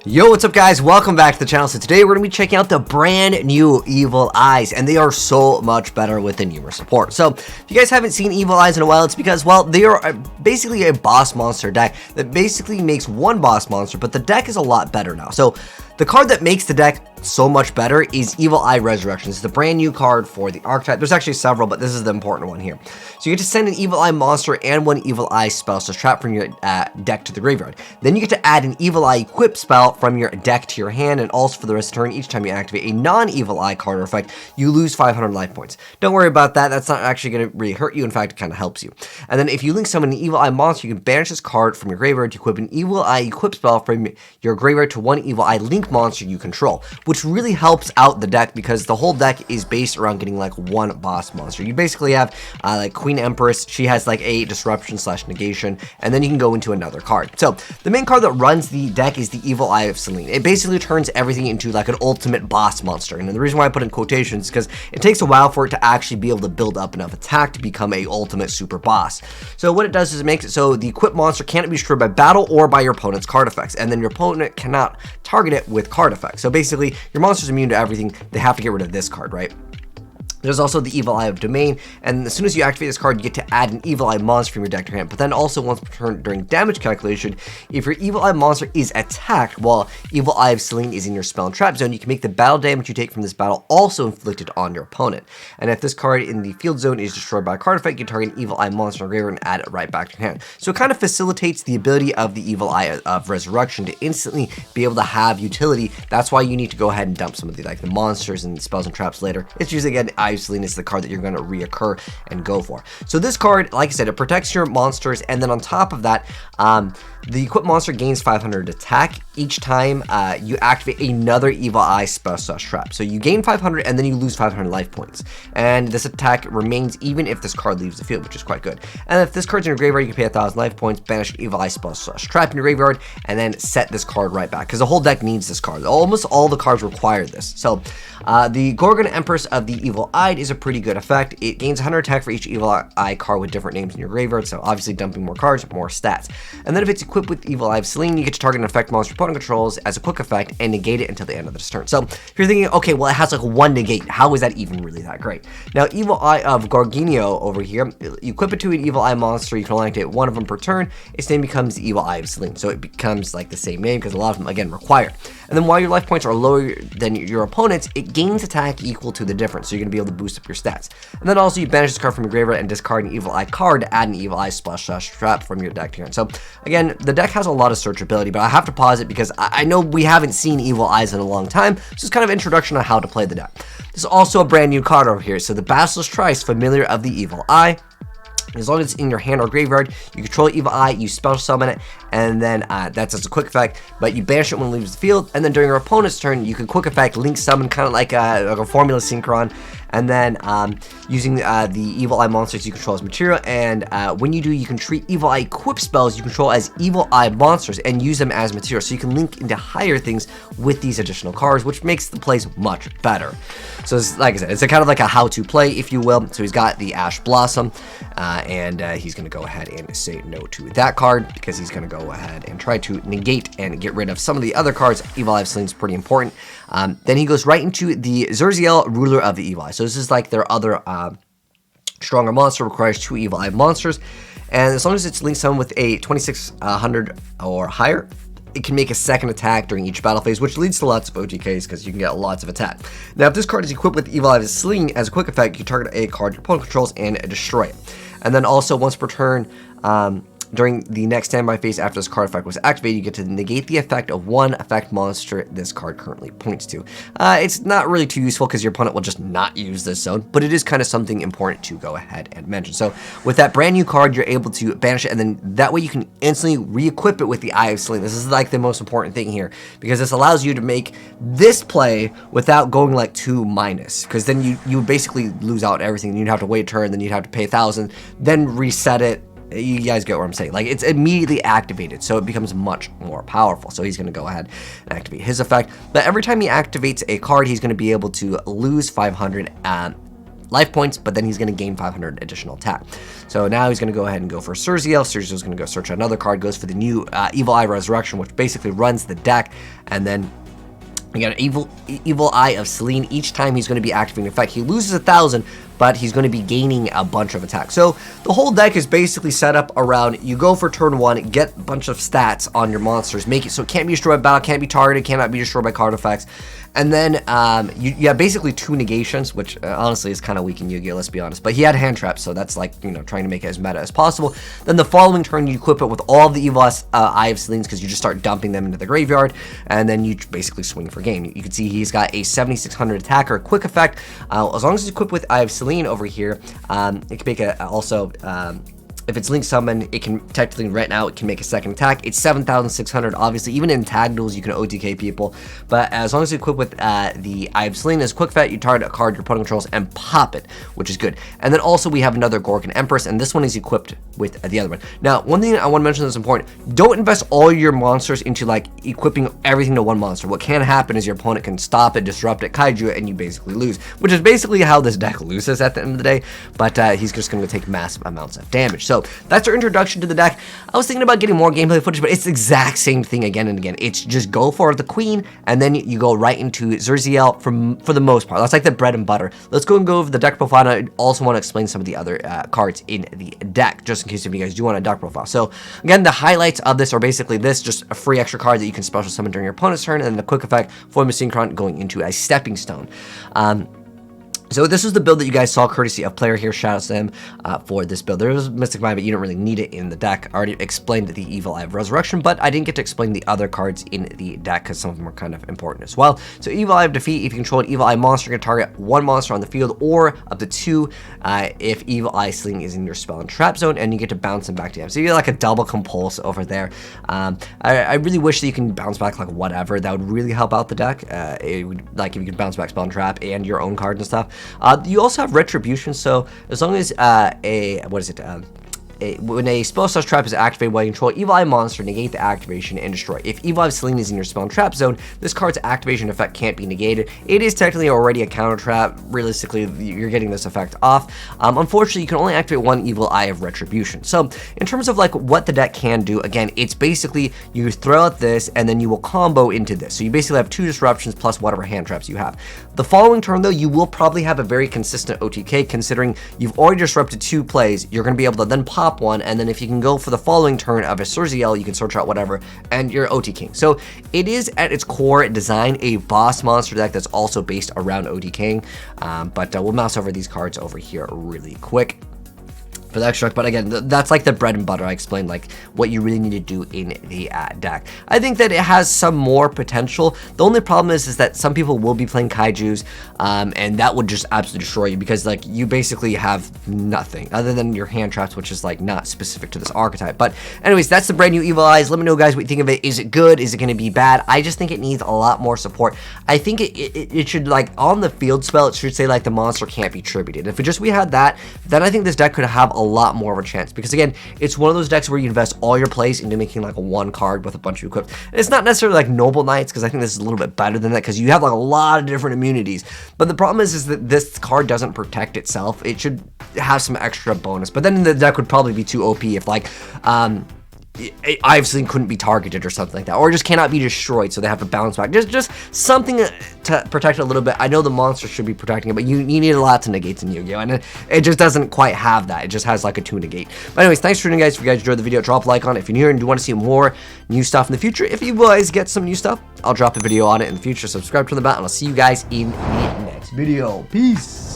Yo, what's up guys? Welcome back to the channel. So today we're going to be checking out the brand new Evil Eyes, and they are so much better with the newer support. So if you guys haven't seen Evil Eyes in a while, it's because, well, they are basically a boss monster deck that basically makes one boss monster, but the deck is a lot better now. So the card that makes the deck so much better is Evil Eye Resurrection. It's the brand new card for the archetype. There's actually several, but this is the important one here. So you get to send an Evil Eye monster and one Evil Eye spell, so trap from your deck to the graveyard. Then you get to add an Evil Eye equip spell from your deck to your hand, and also for the rest of the turn, each time you activate a non-Evil Eye card or effect, you lose 500 life points. Don't worry about that. That's not actually going to really hurt you. In fact, it kind of helps you. And then if you link summon an Evil Eye monster, you can banish this card from your graveyard to equip an Evil Eye equip spell from your graveyard to one Evil Eye link monster you control, which really helps out the deck because the whole deck is based around getting like one boss monster. You basically have like Queen Empress. She has like a disruption / negation, and then you can go into another card. So the main card that runs the deck is the Evil Eye of Selene. It basically turns everything into like an ultimate boss monster, and the reason why I put in quotations is because it takes a while for it to actually be able to build up enough attack to become a ultimate super boss. So what it does is it makes it so the equipped monster can't be destroyed by battle or by your opponent's card effects, and then your opponent cannot target it with card effects. So basically your monster's immune to everything. They have to get rid of this card, right? There's also the Evil Eye of Domain, and as soon as you activate this card, you get to add an Evil Eye monster from your deck to your hand. But then also once per turn during damage calculation, if your Evil Eye monster is attacked while Evil Eye of Selene is in your spell and trap zone, you can make the battle damage you take from this battle also inflicted on your opponent. And if this card in the field zone is destroyed by a card effect, you target an Evil Eye monster in your graveyard and add it right back to your hand. So it kind of facilitates the ability of the Evil Eye of Resurrection to instantly be able to have utility. That's why you need to go ahead and dump some of the monsters and spells and traps later. It's usually, again, Eye of Selene is the card that you're going to reoccur and go for. So this card, like I said, it protects your monsters, and then on top of that, the equipped monster gains 500 attack each time you activate another Evil Eye spell / trap. So you gain 500 and then you lose 500 life points. And this attack remains even if this card leaves the field, which is quite good. And if this card's in your graveyard, you can pay 1,000 life points, banish an Evil Eye spell / trap in your graveyard, and then set this card right back. Because the whole deck needs this card. Almost all the cards require this. So the Gorgon Empress of the Evil Eye is a pretty good effect. It gains 100 attack for each Evil Eye card with different names in your graveyard. So obviously dumping more cards, more stats. And then if it's equipped with Evil Eye of Selene, you get to target an effect monster opponent controls as a quick effect and negate it until the end of this turn. So if you're thinking, okay, well, it has like one negate, how is that even really that great? Now, Evil Eye of YuGiOh over here, you equip it to an Evil Eye monster, you can only activate one of them per turn, its name becomes the Evil Eye of Selene. So it becomes like the same name because a lot of them, again, require. And then while your life points are lower than your opponent's, it gains attack equal to the difference. So you're going to be able to boost up your stats. And then also you banish this card from your graveyard and discard an Evil Eye card to add an Evil Eye spell / trap from your deck to your hand. So again, the deck has a lot of searchability, but I have to pause it because I know we haven't seen Evil Eyes in a long time. So it's kind of introduction on how to play the deck. There's also a brand new card over here. So the Basilisk Trice, familiar of the Evil Eye. As long as it's in your hand or graveyard, you control Evil Eye, you spell summon it, and then that's as a quick effect, but you banish it when it leaves the field, and then during your opponent's turn, you can quick effect link summon, kind of like a Formula Synchron, and then using the Evil Eye monsters you control as material, and when you do, you can treat Evil Eye equip spells you control as Evil Eye monsters and use them as material, so you can link into higher things with these additional cards, which makes the plays much better. So it's, like I said, it's a kind of like a how-to play, if you will. So he's got the Ash Blossom, and he's going to go ahead and say no to that card because he's going to go ahead and try to negate and get rid of some of the other cards. Evil Eye of Selene is pretty important. Then he goes right into the Zurziel, Ruler of the Evil Eye. So this is like their other stronger monster, requires 2 Evil Eye monsters. And as long as it's linked summon with a 2600 or higher, it can make a second attack during each battle phase, which leads to lots of OTKs because you can get lots of attack. Now, if this card is equipped with Evil Eye of Selene as a quick effect, you can target a card your opponent controls and destroy it. And then also once per turn, during the next standby phase after this card effect was activated, you get to negate the effect of one effect monster this card currently points to. It's not really too useful because your opponent will just not use this zone, but it is kind of something important to go ahead and mention. So with that brand new card, you're able to banish it, and then that way you can instantly re-equip it with the Eye of Selene. This is like the most important thing here because this allows you to make this play without going like 2-, because then you basically lose out everything. You'd have to wait a turn, then you'd have to pay 1,000, then reset it. You guys get what I'm saying. Like, it's immediately activated, so it becomes much more powerful. So he's going to go ahead and activate his effect. But every time he activates a card, he's going to be able to lose 500 life points, but then he's going to gain 500 additional attack. So now he's going to go ahead and go for Cerziel. Cerziel's going to go search another card, goes for the new Evil Eye Resurrection, which basically runs the deck, and then we got an Evil Eye of Selene. Each time he's going to be activating an effect, he loses 1,000, but he's going to be gaining a bunch of attacks. So the whole deck is basically set up around, you go for turn 1, get a bunch of stats on your monsters, make it so it can't be destroyed by battle, can't be targeted, cannot be destroyed by card effects. And then you have basically 2 negations, which honestly is kind of weak in Yu-Gi-Oh, let's be honest. But he had hand traps, so that's like, you know, trying to make it as meta as possible. Then the following turn, you equip it with all of the Evil Eye of Selene's, because you just start dumping them into the graveyard, and then you basically swing for game. You can see he's got a 7,600 attacker, quick effect. As long as it's equipped with Eye of Selene over here, it can make a also... if it's Link Summon, it can technically right now it can make a second attack. It's 7,600. Obviously, even in tag duels, you can OTK people. But as long as you equip with the Eye of Selene as quick effect, you target a card your opponent controls and pop it, which is good. And then also we have another Gorgon Empress, and this one is equipped with the other one. Now, one thing I want to mention that's important: don't invest all your monsters into like equipping everything to one monster. What can happen is your opponent can stop it, disrupt it, kaiju it, and you basically lose, which is basically how this deck loses at the end of the day. But he's just going to take massive amounts of damage. So that's our introduction to the deck. I was thinking about getting more gameplay footage, but it's the exact same thing again and again. It's just go for the queen, and then you go right into Cerziel for the most part. That's like the bread and butter. Let's go and go over the deck profile, and I also want to explain some of the other cards in the deck, just in case if you guys do want a deck profile. So again, the highlights of this are basically this, just a free extra card that you can special summon during your opponent's turn, and then the quick effect, Form of Synchron, going into a stepping stone. So this was the build that you guys saw, courtesy of Player here. Shout out to him for this build. There was Mystic Mind, but you don't really need it in the deck. I already explained the Evil Eye of Resurrection, but I didn't get to explain the other cards in the deck because some of them are kind of important as well. So Evil Eye of Defeat, if you control an Evil Eye monster, you can target 1 monster on the field or up to 2 if Evil Eye Selene is in your spell and trap zone, and you get to bounce them back to him. So you get like a double compulse over there. I really wish that you can bounce back like whatever. That would really help out the deck. It would, like if you could bounce back spell and trap and your own cards and stuff. You also have Retribution, so as long as when a spell slash trap is activated while you control Evil Eye monster, negate the activation and destroy. If Evil Eye Selene is in your spell and trap zone, this card's activation effect can't be negated. It is technically already a counter trap. Realistically, you're getting this effect off. Unfortunately, you can only activate 1 Evil Eye of Retribution. So in terms of like what the deck can do, again, it's basically you throw out this and then you will combo into this. So you basically have 2 disruptions plus whatever hand traps you have. The following turn though, you will probably have a very consistent OTK, considering you've already disrupted 2 plays. You're going to be able to then pop 1, and then if you can go for the following turn of a Cerziel, you can search out whatever, and you're OT King. So it is at its core design a boss monster deck that's also based around OT King, but we'll mouse over these cards over here really quick for the extract. But again, that's like the bread and butter. I explained like what you really need to do in the deck. I think that it has some more potential. The only problem is that some people will be playing kaijus, and that would just absolutely destroy you, because like you basically have nothing other than your hand traps, which is like not specific to this archetype. But anyways, that's the brand new Evil Eyes. Let me know, guys, what you think of it. Is it good? Is it going to be bad? I just think it needs a lot more support. I think it should, like, on the field spell, it should say like the monster can't be tributed. If we had that, then I think this deck could have a lot more of a chance, because again, it's one of those decks where you invest all your plays into making like a 1 card with a bunch of equips. And it's not necessarily like Noble Knights, because I think this is a little bit better than that, because you have like a lot of different immunities. But the problem is that this card doesn't protect itself. It should have some extra bonus, but then the deck would probably be too OP if like Eye of Selene couldn't be targeted or something like that, or just cannot be destroyed, so they have to bounce back. Just something to protect it a little bit. I know the monster should be protecting it, but you need a lot of negates in Yu-Gi-Oh, and it just doesn't quite have that. It just has like a 2 negate. But anyways, thanks for tuning in, guys. If you guys enjoyed the video, drop a like on it. If you're new and do want to see more new stuff in the future, if you guys get some new stuff, I'll drop a video on it in the future. Subscribe to the bell, and I'll see you guys in the next video. Peace.